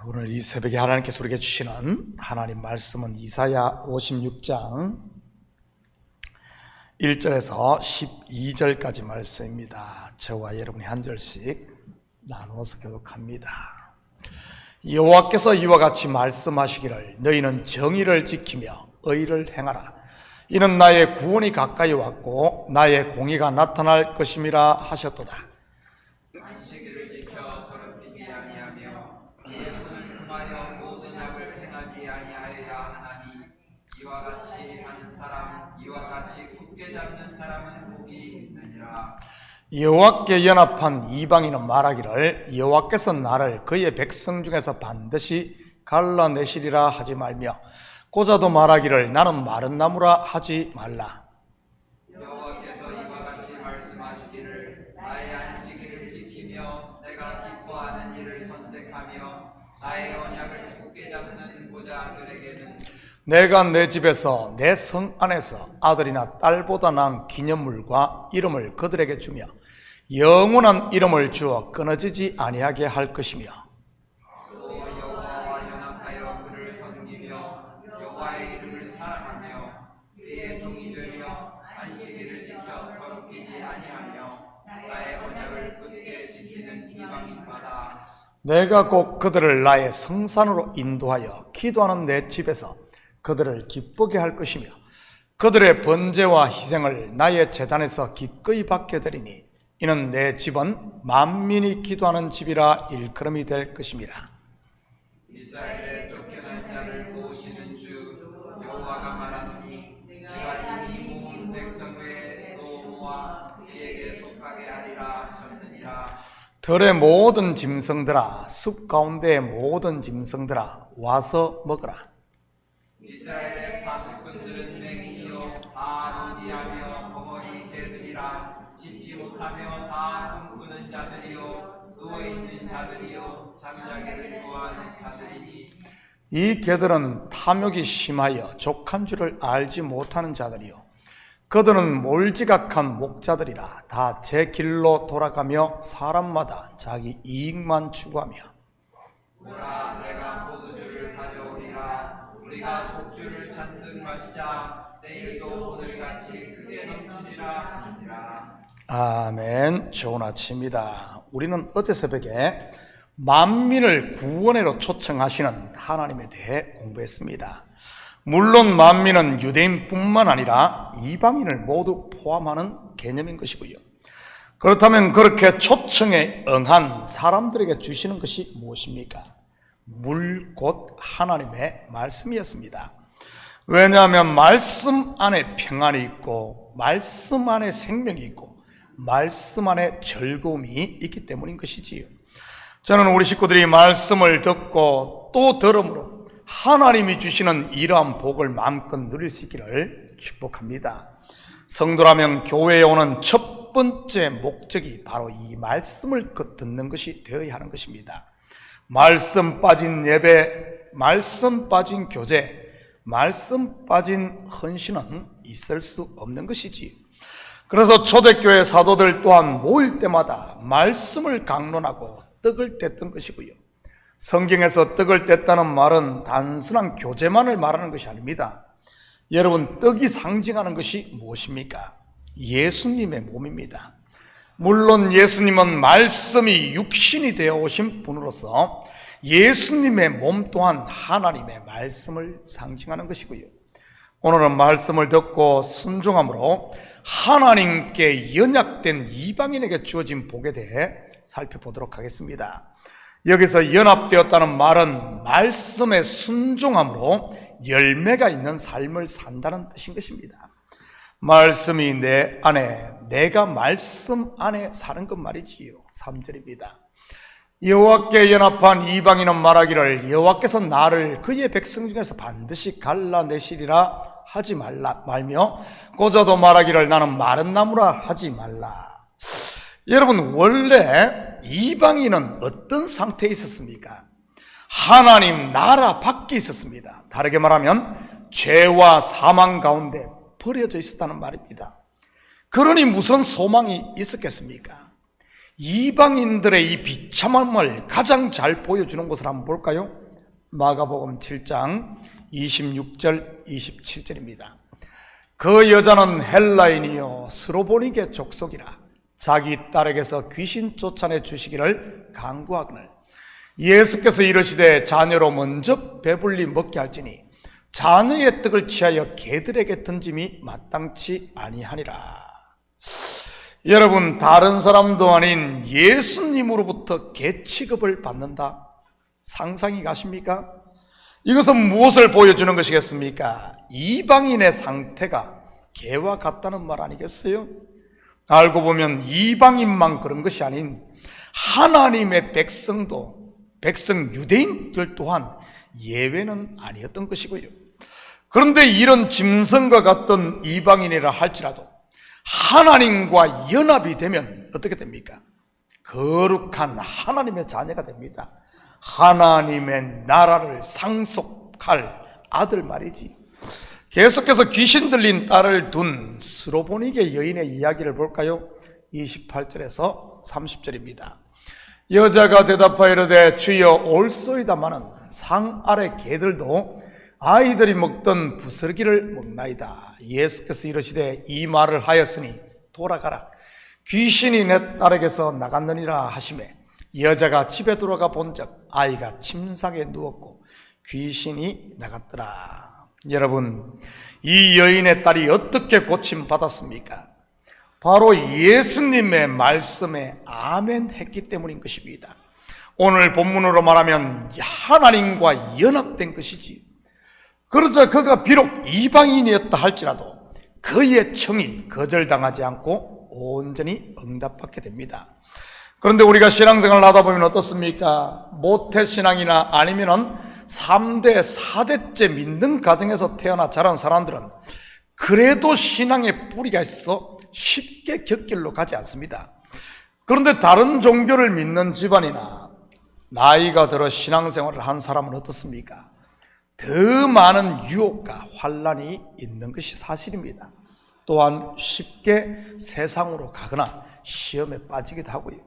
오늘 이 새벽에 하나님께서 우리에게 주시는 하나님 말씀은 이사야 56장 1절에서 12절까지 말씀입니다. 저와 여러분이 한 절씩 나누어서 교독합니다. 여호와께서 이와 같이 말씀하시기를 너희는 정의를 지키며 의를 행하라. 이는 나의 구원이 가까이 왔고 나의 공의가 나타날 것임이라 하셨도다. 안식일을 지켜 더럽히지 아니하며 이의 손을 금하여 모든 악을 행하지 아니하여야 하나니 이와 같이 하는 사람 이와 같이 굳게 잡는 사람은 복이 있느니라. 여호와께 연합한 이방인은 말하기를 여호와께서 나를 그의 백성 중에서 반드시 갈라내시리라 하지 말며 고자도 말하기를 나는 마른 나무라 하지 말라. 여호와께서 이와 같이 말씀하시기를 나의 안식일을 지키며 내가 기뻐하는 일을 선택하며 나의 언약을 굳게 잡는 고자들에게는 내가 내 집에서 내 성 안에서 아들이나 딸보다 나은 기념물과 이름을 그들에게 주며 영원한 이름을 주어 끊어지지 아니하게 할 것이며 또 여호와와 연합하여 그를 섬기며 여호와의 이름을 사랑하며 그의 종이 되며 안식일을 지켜 더럽히지 아니하며 나의 언약을 굳게 지키는 이방인마다 내가 곧 그들을 나의 성산으로 인도하여 기도하는 내 집에서 그들을 기쁘게 할 것이며 그들의 번제와 희생을 나의 제단에서 기꺼이 받게 되리니 이는 내 집은 만민이 기도하는 집이라 일컬음이 될 것임이라. 이스라엘의 쫓겨난 자를 모으시는 주 여호와가 말하노니 내가 이미 모은 백성 외에 또 모아 그에게 속하게 하리라 하셨느니라. 들의 모든 짐승들아 숲 가운데의 모든 짐승들아 와서 먹으라. 이스라엘의 파수꾼들은 맹인이요 다 무지하며 벙어리 개들이라. 짖지 못하며 다 꿈꾸는 자들이요 누워있는 자들이요 잠자기를 좋아하는 자들이니 이 개들은 탐욕이 심하여 족한 줄을 알지 못하는 자들이요 그들은 몰지각한 목자들이라. 다 제 길로 돌아가며 사람마다 자기 이익만 추구하며 보라 내가 포도주를 가져오리라. 우리가 복주를 잔뜩 마시자. 내일도 오늘같이 크게 넘치리라 하니라. 아멘. 좋은 아침입니다. 우리는 어제 새벽에 만민을 구원으로 초청하시는 하나님에 대해 공부했습니다. 물론 만민은 유대인뿐만 아니라 이방인을 모두 포함하는 개념인 것이고요. 그렇다면 그렇게 초청에 응한 사람들에게 주시는 것이 무엇입니까? 물 곧 하나님의 말씀이었습니다. 왜냐하면 말씀 안에 평안이 있고 말씀 안에 생명이 있고 말씀 안에 즐거움이 있기 때문인 것이지요. 저는 우리 식구들이 말씀을 듣고 또 들음으로 하나님이 주시는 이러한 복을 마음껏 누릴 수 있기를 축복합니다. 성도라면 교회에 오는 첫 번째 목적이 바로 이 말씀을 듣는 것이 되어야 하는 것입니다. 말씀 빠진 예배, 말씀 빠진 교제, 말씀 빠진 헌신은 있을 수 없는 것이지. 그래서 초대교회 사도들 또한 모일 때마다 말씀을 강론하고 떡을 뗐던 것이고요. 성경에서 떡을 뗐다는 말은 단순한 교제만을 말하는 것이 아닙니다. 여러분, 떡이 상징하는 것이 무엇입니까? 예수님의 몸입니다. 물론 예수님은 말씀이 육신이 되어 오신 분으로서 예수님의 몸 또한 하나님의 말씀을 상징하는 것이고요. 오늘은 말씀을 듣고 순종함으로 하나님께 연약된 이방인에게 주어진 복에 대해 살펴보도록 하겠습니다. 여기서 연합되었다는 말은 말씀에 순종함으로 열매가 있는 삶을 산다는 뜻인 것입니다. 말씀이 내 안에, 내가 말씀 안에 사는 것 말이지요. 3절입니다. 여호와께 연합한 이방인은 말하기를 여호와께서 나를 그의 백성 중에서 반드시 갈라내시리라 하지 말며 고자도 말하기를 나는 마른 나무라 하지 말라. 여러분, 원래 이방인은 어떤 상태에 있었습니까? 하나님 나라 밖에 있었습니다. 다르게 말하면 죄와 사망 가운데 버려져 있었다는 말입니다. 그러니 무슨 소망이 있었겠습니까? 이방인들의 이 비참함을 가장 잘 보여주는 것을 한번 볼까요? 마가복음 7장 26절 27절입니다. 그 여자는 헬라인이요 스로보니게 족속이라 자기 딸에게서 귀신 쫓아내 주시기를 간구하거늘 예수께서 이르시되 자녀로 먼저 배불리 먹게 할지니 자녀의 떡을 취하여 개들에게 던짐이 마땅치 아니하니라. 여러분, 다른 사람도 아닌 예수님으로부터 개 취급을 받는다. 상상이 가십니까? 이것은 무엇을 보여주는 것이겠습니까? 이방인의 상태가 개와 같다는 말 아니겠어요? 알고 보면 이방인만 그런 것이 아닌 하나님의 백성 유대인들 또한 예외는 아니었던 것이고요. 그런데 이런 짐승과 같던 이방인이라 할지라도 하나님과 연합이 되면 어떻게 됩니까? 거룩한 하나님의 자녀가 됩니다. 하나님의 나라를 상속할 아들 말이지. 계속해서 귀신 들린 딸을 둔 스로보니게 여인의 이야기를 볼까요? 28절에서 30절입니다. 여자가 대답하여 이르되 주여 올소이다마는 상 아래 개들도 아이들이 먹던 부스러기를 먹나이다. 예수께서 이르시되 이 말을 하였으니 돌아가라. 귀신이 내 딸에게서 나갔느니라 하시매 여자가 집에 돌아가 본즉 아이가 침상에 누웠고 귀신이 나갔더라. 여러분, 이 여인의 딸이 어떻게 고침받았습니까? 바로 예수님의 말씀에 아멘 했기 때문인 것입니다. 오늘 본문으로 말하면 하나님과 연합된 것이지. 그러자 그가 비록 이방인이었다 할지라도 그의 청이 거절당하지 않고 온전히 응답받게 됩니다. 그런데 우리가 신앙생활을 하다 보면 어떻습니까? 모태신앙이나 아니면은 3대, 4대째 믿는 가정에서 태어나 자란 사람들은 그래도 신앙의 뿌리가 있어 쉽게 곁길로 가지 않습니다. 그런데 다른 종교를 믿는 집안이나 나이가 들어 신앙생활을 한 사람은 어떻습니까? 더 많은 유혹과 환란이 있는 것이 사실입니다. 또한 쉽게 세상으로 가거나 시험에 빠지기도 하고요.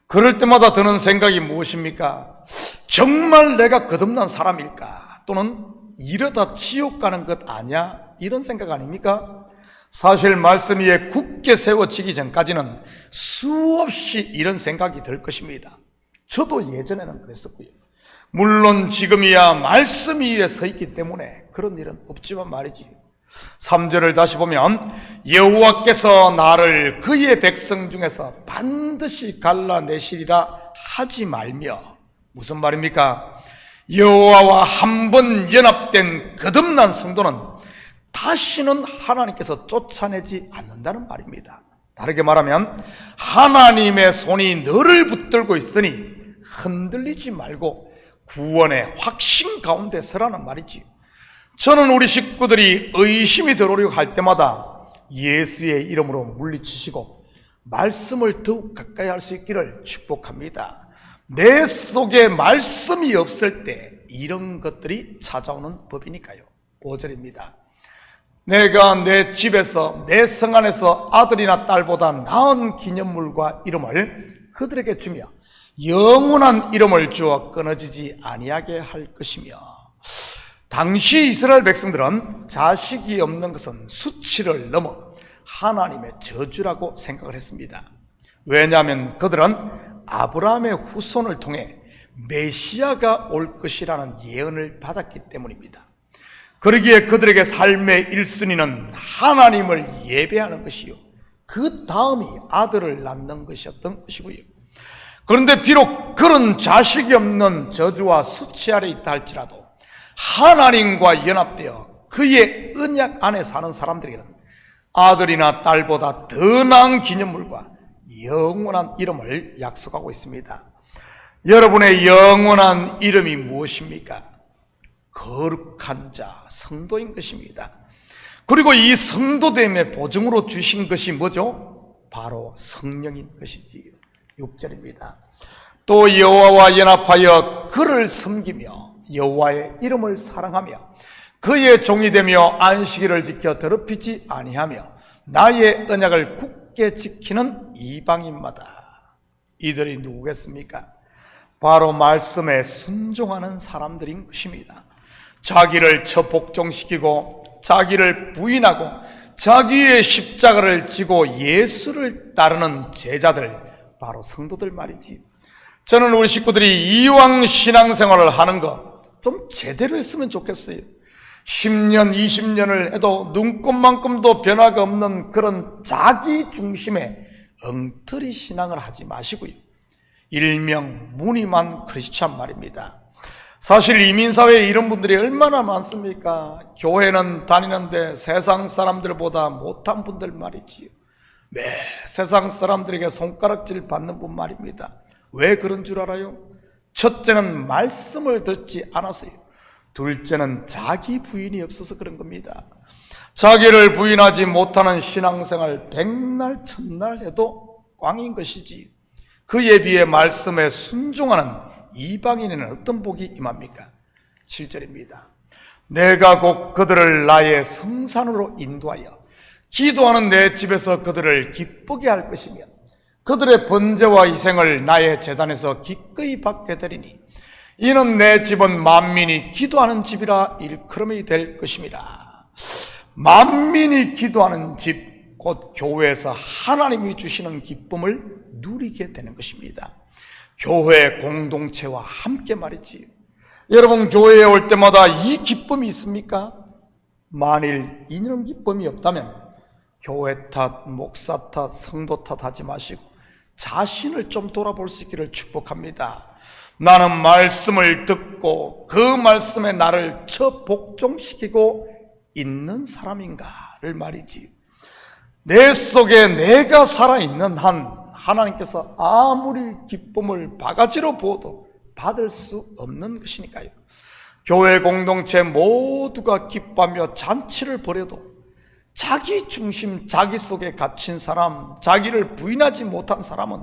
그럴 때마다 드는 생각이 무엇입니까? 정말 내가 거듭난 사람일까? 또는 이러다 지옥 가는 것 아니야? 이런 생각 아닙니까? 사실 말씀 위에 굳게 세워지기 전까지는 수없이 이런 생각이 들 것입니다. 저도 예전에는 그랬었고요. 물론 지금이야 말씀 위에 서 있기 때문에 그런 일은 없지만 말이지. 3절을 다시 보면 여호와께서 나를 그의 백성 중에서 반드시 갈라내시리라 하지 말며, 무슨 말입니까? 여호와와 한 번 연합된 거듭난 성도는 다시는 하나님께서 쫓아내지 않는다는 말입니다. 다르게 말하면 하나님의 손이 너를 붙들고 있으니 흔들리지 말고 구원의 확신 가운데 서라는 말이지. 저는 우리 식구들이 의심이 들어오려고 할 때마다 예수의 이름으로 물리치시고 말씀을 더욱 가까이 할 수 있기를 축복합니다. 내 속에 말씀이 없을 때 이런 것들이 찾아오는 법이니까요. 5절입니다. 내가 내 집에서 내 성 안에서 아들이나 딸보다 나은 기념물과 이름을 그들에게 주며 영원한 이름을 주어 끊어지지 아니하게 할 것이며. 당시 이스라엘 백성들은 자식이 없는 것은 수치를 넘어 하나님의 저주라고 생각을 했습니다. 왜냐하면 그들은 아브라함의 후손을 통해 메시아가 올 것이라는 예언을 받았기 때문입니다. 그러기에 그들에게 삶의 1순위는 하나님을 예배하는 것이요, 그 다음이 아들을 낳는 것이었던 것이고요. 그런데 비록 그런 자식이 없는 저주와 수치 아래 있다 할지라도 하나님과 연합되어 그의 언약 안에 사는 사람들에게는 아들이나 딸보다 더 나은 기념물과 영원한 이름을 약속하고 있습니다. 여러분의 영원한 이름이 무엇입니까? 거룩한 자, 성도인 것입니다. 그리고 이 성도됨의 보증으로 주신 것이 뭐죠? 바로 성령인 것이지요. 6절입니다. 또 여호와와 연합하여 그를 섬기며 여호와의 이름을 사랑하며 그의 종이 되며 안식일을 지켜 더럽히지 아니하며 나의 언약을 굳게 지키는 이방인마다. 이들이 누구겠습니까? 바로 말씀에 순종하는 사람들인 것입니다. 자기를 처복종시키고 자기를 부인하고 자기의 십자가를 지고 예수를 따르는 제자들, 바로 성도들 말이지. 저는 우리 식구들이 이왕 신앙생활을 하는 거 좀 제대로 했으면 좋겠어요. 10년, 20년을 해도 눈곱만큼도 변화가 없는 그런 자기 중심의 엉터리 신앙을 하지 마시고요. 일명 무늬만 크리스찬 말입니다. 사실 이민사회에 이런 분들이 얼마나 많습니까? 교회는 다니는데 세상 사람들보다 못한 분들 말이지요. 매 세상 사람들에게 손가락질 받는 분 말입니다. 왜 그런 줄 알아요? 첫째는 말씀을 듣지 않았어요. 둘째는 자기 부인이 없어서 그런 겁니다. 자기를 부인하지 못하는 신앙생활 백날 천날 해도 꽝인 것이지. 그에 비해 말씀에 순종하는 이방인에는 어떤 복이 임합니까? 7절입니다. 내가 곧 그들을 나의 성산으로 인도하여 기도하는 내 집에서 그들을 기쁘게 할 것이며 그들의 번제와 희생을 나의 제단에서 기꺼이 받게 되리니 이는 내 집은 만민이 기도하는 집이라 일컬음이 될 것임이라. 만민이 기도하는 집, 곧 교회에서 하나님이 주시는 기쁨을 누리게 되는 것입니다. 교회 공동체와 함께 말이지요. 여러분, 교회에 올 때마다 이 기쁨이 있습니까? 만일 이런 기쁨이 없다면 교회 탓, 목사 탓, 성도 탓 하지 마시고 자신을 좀 돌아볼 수 있기를 축복합니다. 나는 말씀을 듣고 그 말씀에 나를 처복종시키고 있는 사람인가를 말이지. 내 속에 내가 살아있는 한 하나님께서 아무리 기쁨을 바가지로 부어도 받을 수 없는 것이니까요. 교회 공동체 모두가 기뻐하며 잔치를 벌여도 자기 중심, 자기 속에 갇힌 사람, 자기를 부인하지 못한 사람은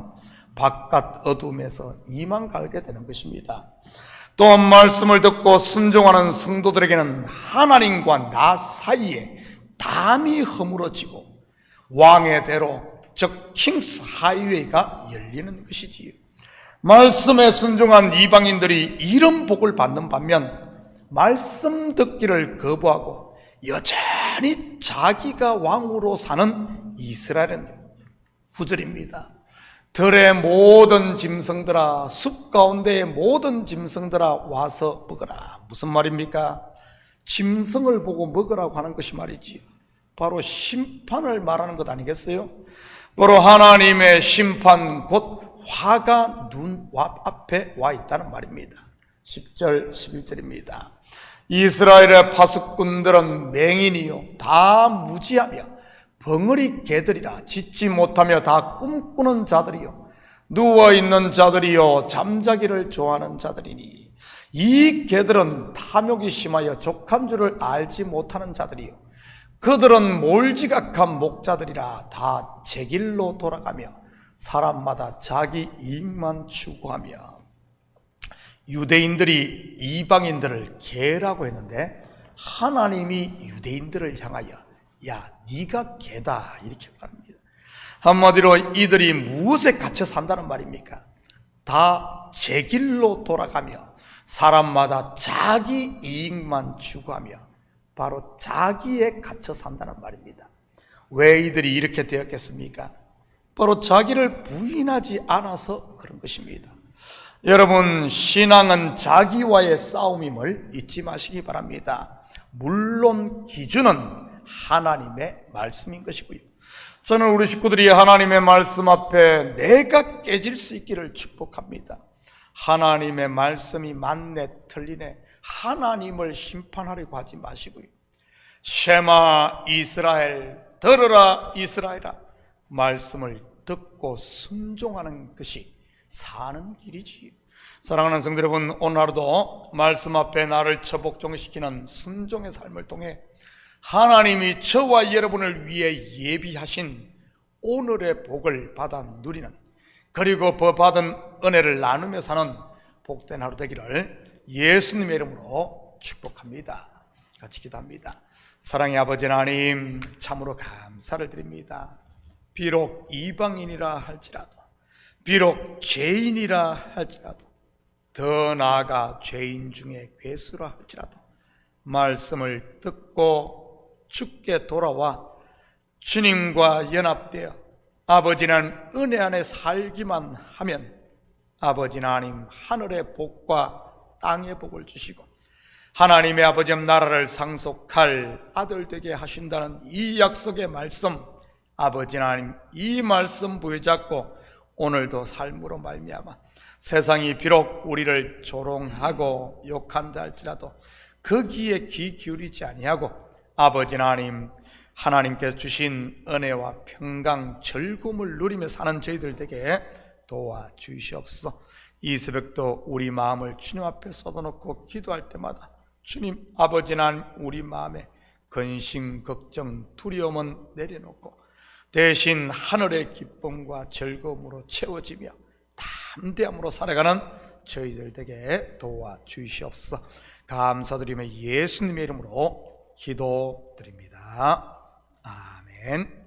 바깥 어둠에서 이만 갈게 되는 것입니다. 또한 말씀을 듣고 순종하는 성도들에게는 하나님과 나 사이에 담이 허물어지고 왕의 대로, 즉 킹스 하이웨이가 열리는 것이지요. 말씀에 순종한 이방인들이 이런 복을 받는 반면 말씀 듣기를 거부하고 여전히 자기가 왕으로 사는 이스라엘은 9절입니다. 들의 모든 짐승들아, 숲 가운데의 모든 짐승들아 와서 먹으라. 무슨 말입니까? 짐승을 보고 먹으라고 하는 것이 말이지, 바로 심판을 말하는 것 아니겠어요? 바로 하나님의 심판, 곧 화가 눈 앞에 와 있다는 말입니다. 10절 11절입니다. 이스라엘의 파수꾼들은 맹인이요 다 무지하며 벙어리 개들이라, 짖지 못하며 다 꿈꾸는 자들이요 누워있는 자들이요 잠자기를 좋아하는 자들이니, 이 개들은 탐욕이 심하여 족한 줄을 알지 못하는 자들이요 그들은 몰지각한 목자들이라, 다 제 길로 돌아가며 사람마다 자기 이익만 추구하며. 유대인들이 이방인들을 개라고 했는데 하나님이 유대인들을 향하여 야, 네가 개다 이렇게 말합니다. 한마디로 이들이 무엇에 갇혀 산다는 말입니까? 다 제 길로 돌아가며 사람마다 자기 이익만 추구하며, 바로 자기에 갇혀 산다는 말입니다. 왜 이들이 이렇게 되었겠습니까? 바로 자기를 부인하지 않아서 그런 것입니다. 여러분, 신앙은 자기와의 싸움임을 잊지 마시기 바랍니다. 물론 기준은 하나님의 말씀인 것이고요. 저는 우리 식구들이 하나님의 말씀 앞에 내가 깨질 수 있기를 축복합니다. 하나님의 말씀이 맞네 틀리네 하나님을 심판하려고 하지 마시고요. 쉐마 이스라엘, 들으라 이스라엘아, 말씀을 듣고 순종하는 것이 사는 길이지. 사랑하는 성도 여러분, 오늘 하루도 말씀 앞에 나를 처복종시키는 순종의 삶을 통해 하나님이 저와 여러분을 위해 예비하신 오늘의 복을 받아 누리는, 그리고 그 받은 은혜를 나누며 사는 복된 하루 되기를 예수님의 이름으로 축복합니다. 같이 기도합니다. 사랑의 아버지 하나님, 참으로 감사를 드립니다. 비록 이방인이라 할지라도 비록 죄인이라 할지라도, 더 나아가 죄인 중에 괴수라 할지라도 말씀을 듣고 주께 돌아와 주님과 연합되어 아버지 하나님 은혜 안에 살기만 하면 아버지 하나님 하늘의 복과 땅의 복을 주시고 하나님의 아버지 나라를 상속할 아들 되게 하신다는 이 약속의 말씀, 아버지 하나님 이 말씀 부여잡고 오늘도 삶으로 말미암아 세상이 비록 우리를 조롱하고 욕한다 할지라도 거기에 귀 기울이지 아니하고 아버지 하나님, 하나님께서 주신 은혜와 평강 즐거움을 누리며 사는 저희들 되게 도와주시옵소서. 이 새벽도 우리 마음을 주님 앞에 쏟아놓고 기도할 때마다 주님 아버지 하나님 우리 마음에 근심, 걱정, 두려움은 내려놓고 대신 하늘의 기쁨과 즐거움으로 채워지며 담대함으로 살아가는 저희들 되게 도와주시옵소서. 감사드리며 예수님의 이름으로 기도드립니다. 아멘.